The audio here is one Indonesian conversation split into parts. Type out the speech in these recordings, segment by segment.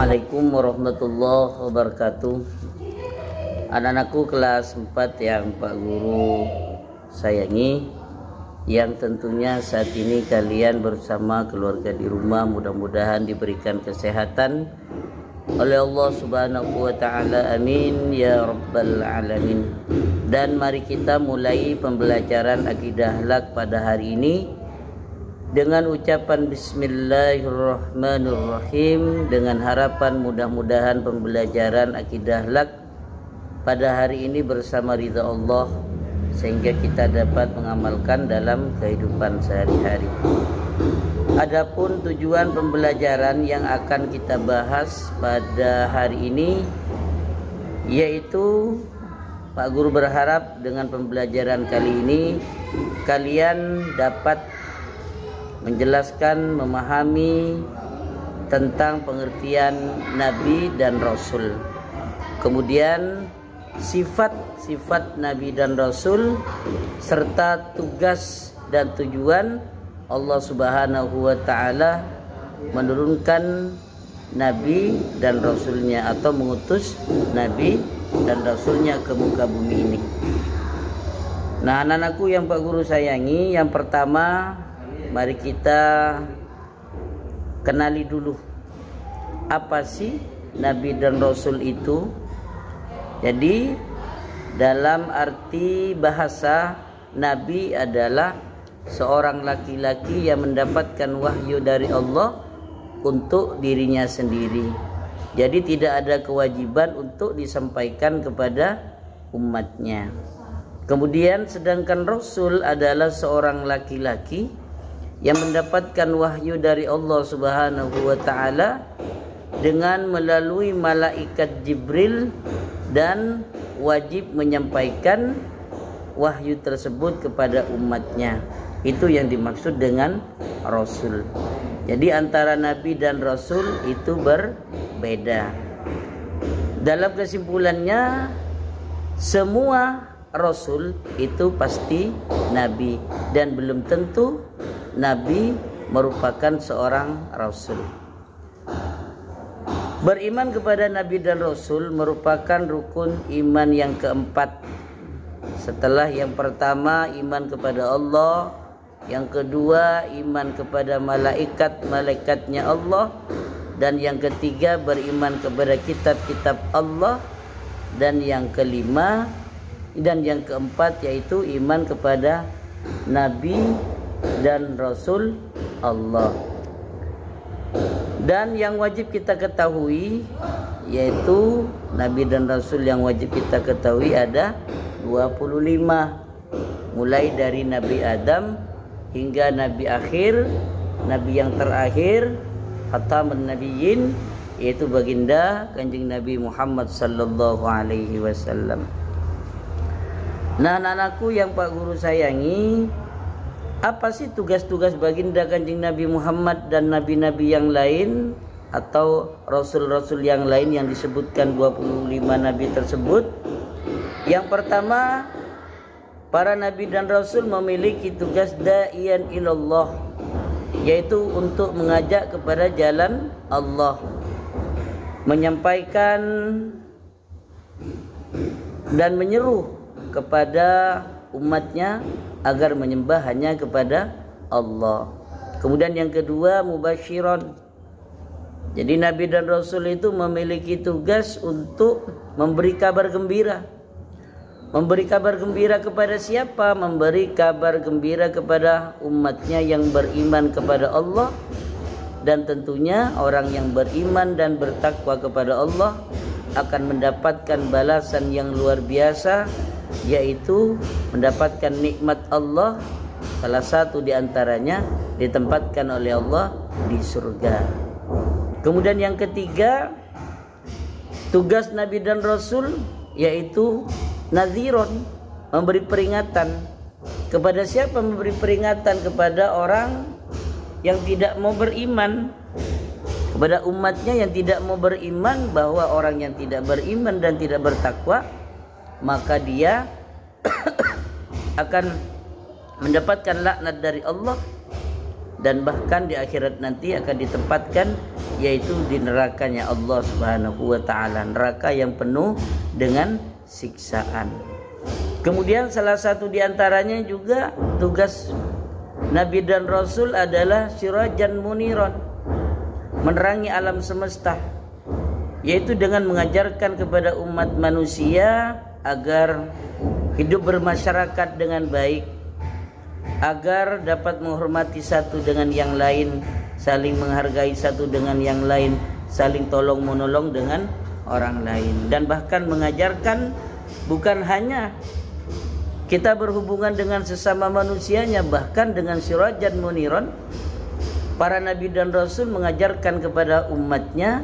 Assalamualaikum warahmatullahi wabarakatuh. Anak-anakku kelas 4 yang Pak Guru sayangi, yang tentunya saat ini kalian bersama keluarga di rumah, mudah-mudahan diberikan kesehatan oleh Allah Subhanahu wa taala, amin ya rabbal alamin. Dan mari kita mulai pembelajaran akidah akhlak pada hari ini dengan ucapan bismillahirrahmanirrahim, dengan harapan mudah-mudahan pembelajaran akidah akhlak pada hari ini bersama ridha Allah sehingga kita dapat mengamalkan dalam kehidupan sehari-hari. Adapun tujuan pembelajaran yang akan kita bahas pada hari ini, yaitu Pak Guru berharap dengan pembelajaran kali ini kalian dapat menjelaskan, memahami tentang pengertian Nabi dan Rasul. Kemudian sifat-sifat Nabi dan Rasul serta tugas dan tujuan Allah Subhanahu wa taala menurunkan Nabi dan Rasulnya atau mengutus Nabi dan Rasulnya ke muka bumi ini. Nah, anak-anakku yang Pak Guru sayangi, yang pertama mari kita kenali dulu apa sih Nabi dan Rasul itu. Jadi dalam arti bahasa, Nabi adalah seorang laki-laki yang mendapatkan wahyu dari Allah untuk dirinya sendiri. Jadi tidak ada kewajiban untuk disampaikan kepada umatnya. Kemudian sedangkan Rasul adalah seorang laki-laki yang mendapatkan wahyu dari Allah Subhanahu wa taala dengan melalui malaikat Jibril dan wajib menyampaikan wahyu tersebut kepada umatnya. Itu yang dimaksud dengan Rasul. Jadi antara Nabi dan Rasul itu berbeda. Dalam kesimpulannya, semua Rasul itu pasti Nabi, dan belum tentu Nabi merupakan seorang Rasul. Beriman kepada Nabi dan Rasul merupakan rukun iman yang keempat. Setelah yang pertama iman kepada Allah, yang kedua iman kepada malaikat-malaikatnya Allah, dan yang ketiga beriman kepada kitab-kitab Allah, dan yang kelima dan yang keempat yaitu iman kepada Nabi dan Rasul Allah. Dan yang wajib kita ketahui, yaitu Nabi dan Rasul yang wajib kita ketahui ada 25, mulai dari Nabi Adam hingga Nabi akhir, Nabi yang terakhir Khatamun Nabiyyin, yaitu baginda Kanjeng Nabi Muhammad sallallahu alaihi wasallam. Nah, anak-anakku yang Pak Guru sayangi, apa sih tugas-tugas baginda Kanjeng Nabi Muhammad dan nabi-nabi yang lain atau rasul-rasul yang lain yang disebutkan 25 nabi tersebut? Yang pertama, para nabi dan rasul memiliki tugas da'iyan ilallah, yaitu untuk mengajak kepada jalan Allah, menyampaikan dan menyeru kepada umatnya agar menyembah hanya kepada Allah. Kemudian yang kedua, mubasyiron. Jadi Nabi dan Rasul itu memiliki tugas untuk memberi kabar gembira. Memberi kabar gembira kepada siapa? Memberi kabar gembira kepada umatnya yang beriman kepada Allah. Dan tentunya orang yang beriman dan bertakwa kepada Allah akan mendapatkan balasan yang luar biasa, yaitu mendapatkan nikmat Allah. Salah satu di antaranya ditempatkan oleh Allah di surga. Kemudian yang ketiga, tugas Nabi dan Rasul yaitu nadhiron, memberi peringatan. Kepada siapa memberi peringatan? Kepada orang yang tidak mau beriman, kepada umatnya yang tidak mau beriman, bahwa orang yang tidak beriman dan tidak bertakwa maka dia akan mendapatkan laknat dari Allah, dan bahkan di akhirat nanti akan ditempatkan yaitu di nerakanya Allah Subhanahu wa taala, neraka yang penuh dengan siksaan. Kemudian salah satu di antaranya juga tugas Nabi dan Rasul adalah sirajan muniran, menerangi alam semesta, yaitu dengan mengajarkan kepada umat manusia agar hidup bermasyarakat dengan baik, agar dapat menghormati satu dengan yang lain, saling menghargai satu dengan yang lain, saling tolong menolong dengan orang lain, dan bahkan mengajarkan bukan hanya kita berhubungan dengan sesama manusianya, bahkan dengan sirajan muniran, para nabi dan rasul mengajarkan kepada umatnya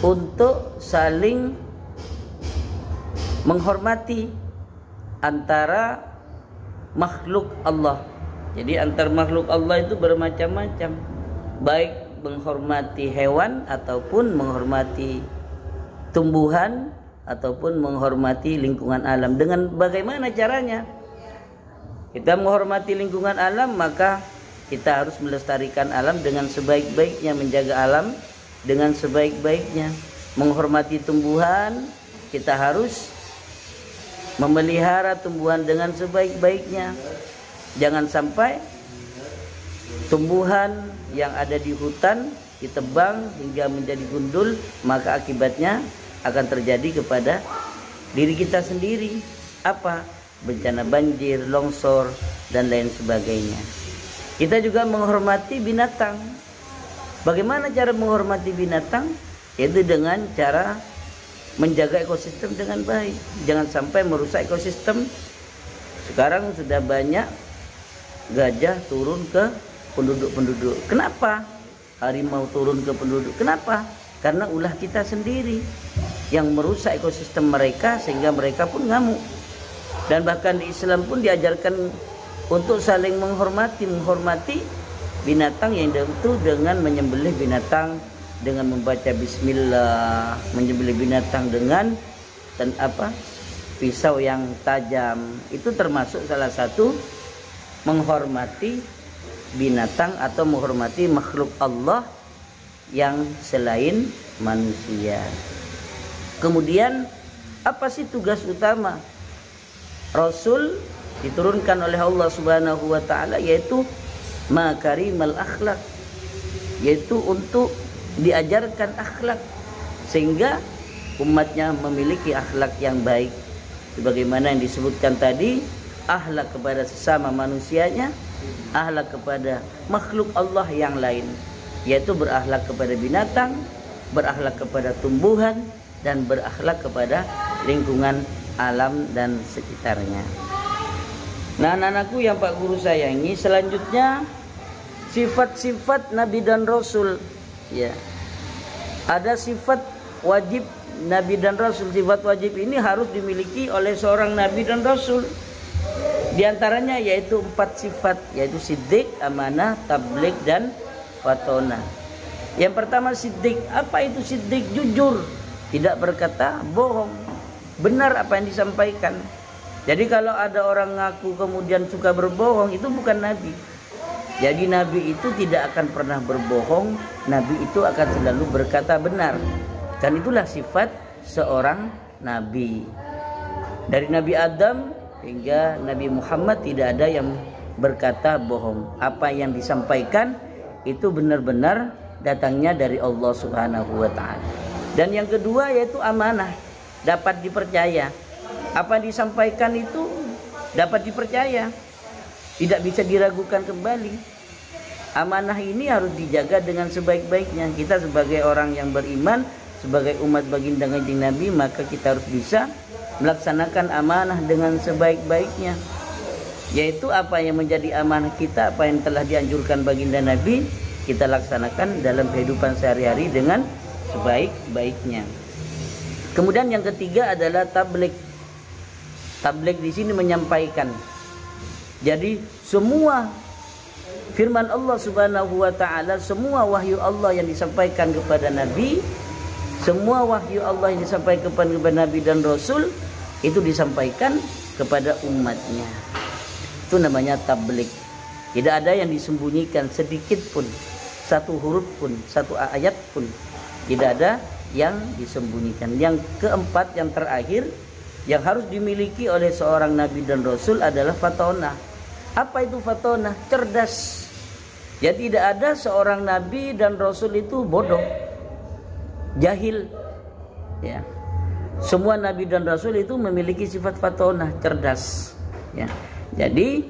untuk saling menghormati antara makhluk Allah. Jadi antar makhluk Allah itu bermacam-macam, baik menghormati hewan ataupun menghormati tumbuhan ataupun menghormati lingkungan alam. Dengan bagaimana caranya? Kita menghormati lingkungan alam, maka kita harus melestarikan alam dengan sebaik-baiknya, menjaga alam dengan sebaik-baiknya. Menghormati tumbuhan, kita harus memelihara tumbuhan dengan sebaik-baiknya. Jangan sampai tumbuhan yang ada di hutan ditebang hingga menjadi gundul, maka akibatnya akan terjadi kepada diri kita sendiri. Apa? Bencana banjir, longsor, dan lain sebagainya. Kita juga menghormati binatang. Bagaimana cara menghormati binatang? Yaitu dengan cara menjaga ekosistem dengan baik. Jangan sampai merusak ekosistem. Sekarang sudah banyak gajah turun ke penduduk-penduduk. Kenapa? Harimau turun ke penduduk. Kenapa? Karena ulah kita sendiri yang merusak ekosistem mereka sehingga mereka pun ngamuk. Dan bahkan di Islam pun diajarkan untuk saling menghormati binatang, yang itu dengan menyembelih binatang dengan membaca bismillah, menyembelih binatang dengan pisau yang tajam. Itu termasuk salah satu menghormati binatang atau menghormati makhluk Allah yang selain manusia. Kemudian apa sih tugas utama Rasul diturunkan oleh Allah Subhanahu wa taala? Yaitu makarimal akhlak, yaitu untuk diajarkan akhlak sehingga umatnya memiliki akhlak yang baik, sebagaimana yang disebutkan tadi, akhlak kepada sesama manusianya, akhlak kepada makhluk Allah yang lain, yaitu berakhlak kepada binatang, berakhlak kepada tumbuhan, dan berakhlak kepada lingkungan alam dan sekitarnya. Nah, anak-anakku yang Pak Guru sayangi, selanjutnya sifat-sifat Nabi dan Rasul. Ya, ada sifat wajib Nabi dan Rasul. Sifat wajib ini harus dimiliki oleh seorang Nabi dan Rasul. Di antaranya yaitu 4 sifat, yaitu siddiq, amanah, tabligh, dan fatona. Yang pertama siddiq. Apa itu siddiq? Jujur, tidak berkata bohong, benar apa yang disampaikan. Jadi kalau ada orang ngaku kemudian suka berbohong, itu bukan Nabi. Jadi Nabi itu tidak akan pernah berbohong, Nabi itu akan selalu berkata benar. Dan itulah sifat seorang Nabi. Dari Nabi Adam hingga Nabi Muhammad tidak ada yang berkata bohong. Apa yang disampaikan itu benar-benar datangnya dari Allah Subhanahu wa taala. Dan yang kedua yaitu amanah, dapat dipercaya. Apa yang disampaikan itu dapat dipercaya, tidak bisa diragukan kembali. Amanah ini harus dijaga dengan sebaik-baiknya. Kita sebagai orang yang beriman, sebagai umat baginda Kanjeng Nabi, maka kita harus bisa melaksanakan amanah dengan sebaik-baiknya. Yaitu apa yang menjadi amanah kita, apa yang telah dianjurkan baginda Nabi, kita laksanakan dalam kehidupan sehari-hari dengan sebaik-baiknya. Kemudian yang ketiga adalah tabligh. Tabligh di sini menyampaikan. Jadi semua firman Allah Subhanahu wa taala, semua wahyu Allah yang disampaikan kepada Nabi, semua wahyu Allah yang disampaikan kepada Nabi dan Rasul itu disampaikan kepada umatnya. Itu namanya tabligh. Tidak ada yang disembunyikan sedikit pun. satu huruf pun, satu ayat pun tidak ada yang disembunyikan. Yang keempat, yang terakhir, yang harus dimiliki oleh seorang nabi dan rasul adalah fatonah. Apa itu fatonah? Cerdas. Ya, tidak ada seorang nabi dan rasul itu bodoh, jahil. Ya, semua nabi dan rasul itu memiliki sifat fatonah, cerdas. Ya, jadi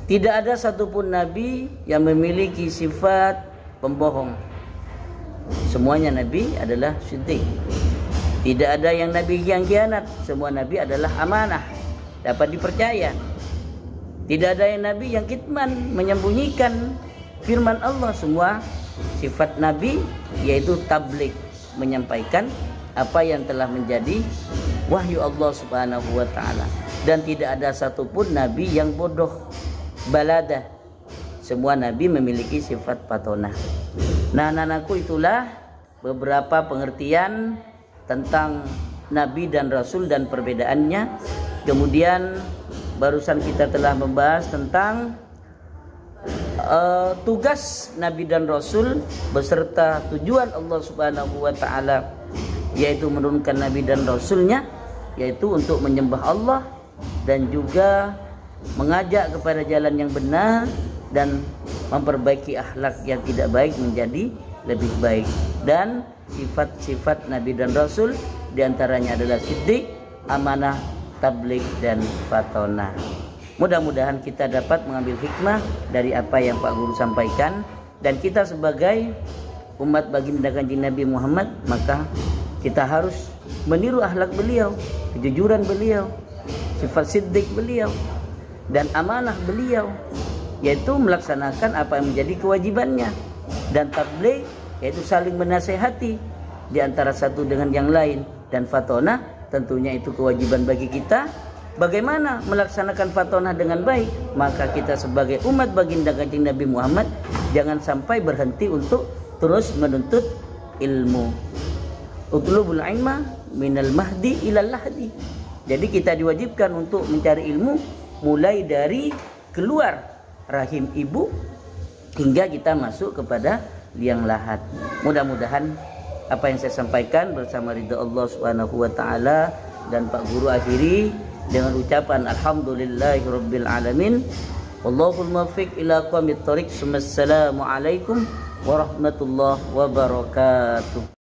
tidak ada satupun nabi yang memiliki sifat pembohong. Semuanya nabi adalah siddiq. Tidak ada yang nabi yang khianat. Semua nabi adalah amanah, dapat dipercaya. Tidak ada yang nabi yang kitman, menyembunyikan firman Allah. Semua sifat nabi yaitu tabligh, menyampaikan apa yang telah menjadi wahyu Allah Subhanahu wa taala. Dan tidak ada satupun nabi yang bodoh, baladah. Semua nabi memiliki sifat fatonah. Nah, anak-anakku, itulah beberapa pengertian tentang nabi dan rasul dan perbedaannya. Kemudian barusan kita telah membahas tentang tugas nabi dan rasul beserta tujuan Allah Subhanahu wa taala, yaitu menurunkan nabi dan rasulnya, yaitu untuk menyembah Allah dan juga mengajak kepada jalan yang benar dan memperbaiki akhlak yang tidak baik menjadi lebih baik. Dan sifat-sifat nabi dan rasul diantaranya adalah siddiq, amanah, tabligh, dan fatonah. Mudah-mudahan kita dapat mengambil hikmah dari apa yang Pak Guru sampaikan, dan kita sebagai umat baginda Kanjeng Nabi Muhammad, maka kita harus meniru akhlak beliau, kejujuran beliau, sifat siddiq beliau, dan amanah beliau, yaitu melaksanakan apa yang menjadi kewajibannya. Dan tabligh yaitu saling menasehati di antara satu dengan yang lain. Dan fatonah tentunya itu kewajiban bagi kita. Bagaimana melaksanakan fatonah dengan baik? Maka kita sebagai umat baginda Kanjeng Nabi Muhammad jangan sampai berhenti untuk terus menuntut ilmu. Utlubul ilma minal mahdi ilal lahdi. Jadi kita diwajibkan untuk mencari ilmu mulai dari keluar rahim ibu hingga kita masuk kepada liang lahat. Mudah-mudahan apa yang saya sampaikan bersama ridha Allah Subhanahu wa taala dan Pak Guru akhiri dengan ucapan alhamdulillahirabbil alamin. Wallahul muwaffiq ila aqwamit thoriq. Assalamualaikum warahmatullahi wabarakatuh.